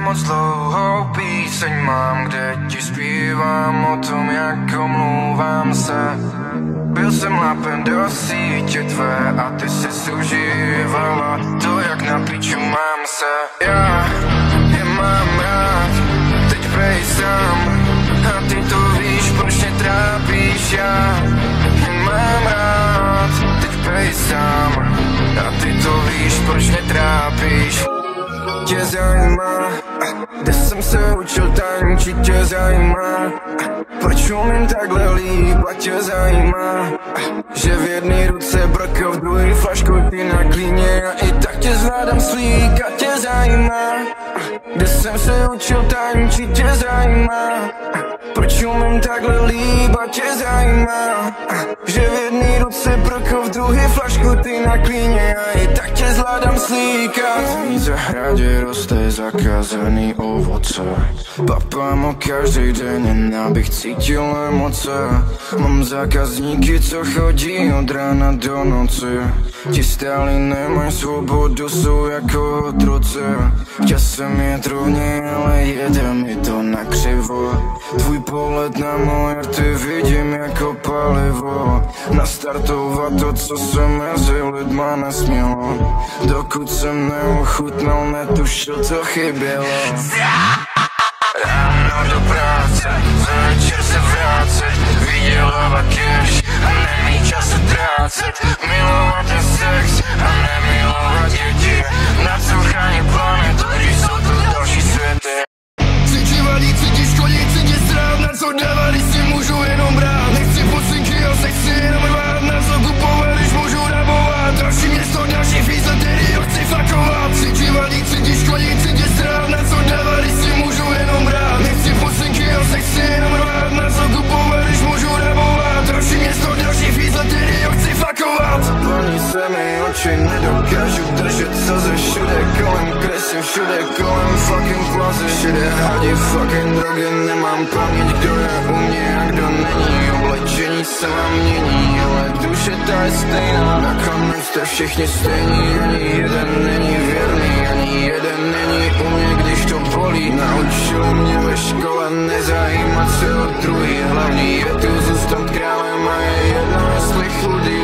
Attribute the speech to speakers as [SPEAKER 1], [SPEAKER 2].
[SPEAKER 1] moc dlouhou píseň mám, kde ti zpívám o tom, jak omlouvám se. Byl jsem lápen do sítě tvé a ty jsi užívala to, jak na piču mám se. Já je mám rád, teď prej sám a ty to víš, proč mě trápíš. Já je mám rád, teď prej sám a ty to víš, proč mě trápíš. Tě zajímá, kde jsem se učil tančit, tě zajímá, proč umím takhle líp, a tě zajímá, že v jedné ruce brko, v druhé flašku ty na klíně a i tak tě zvládám slík. A tě zajímá, kde jsem se učil tančit, tě zajímá, proč umím takhle líp, a tě zajímá, že v jedné ruce brko, v druhé flašku ty na klíně a i tak tě zvládám slíkat. V zahradě roste zakázaný ovoce, papám ho každý den, jen abych cítil emoce. Mám zákazníky, co chodí od rána do noci, ti stále nemají svobodu, jsou jako otroci. Chtěl jsem jet rovně, ale jede mi to na křivo. Tvůj pohled na můj rty vidím jako palivo, nastartovat to, co se mezi lidma nesmělo. Dokud jsem neuchutnal, netušil, co chybělo. Ráno do práce, večer se vrácet, vydělávat cash a nemít čas utrácet, milovat ten sex a nemilovat děti, na co chránit planetu, když jsou tu další světy. Chci ti vadit, chci ti škodit, chci ti strát, na co dávat, když si můžu jenom brát. Nechci pusinky o sexy, jenom rvát, na co kupovat, když můžu rabovat. Další město, další fízle, který ho chci fakovat. Chci ti vadit, chci ti škodit, chci ti strát, na co dávat, když si můžu jenom brát. Nechci pusinky o sexy, jenom rvát, na co kupovat, když můžu rabovat. Další město, další fízle, který ho chci fakovat. Plní se mi oči, nedokážu držet slzy, všude kolem kresy, všude kolem fucking plazy. Všude hádí fucking drogy, nemám paměť, kdo je u mě a kdo není. Oblečení se vám mění, ale duše ta je stejná. Nakonec jste všichni stejní, ani jeden není věrný, ani jeden není u mě, když to bolí. Naučili mě ve škole nezajímat se o druhý, hlavní je tu zůstat králem a je jedno, jestli chudý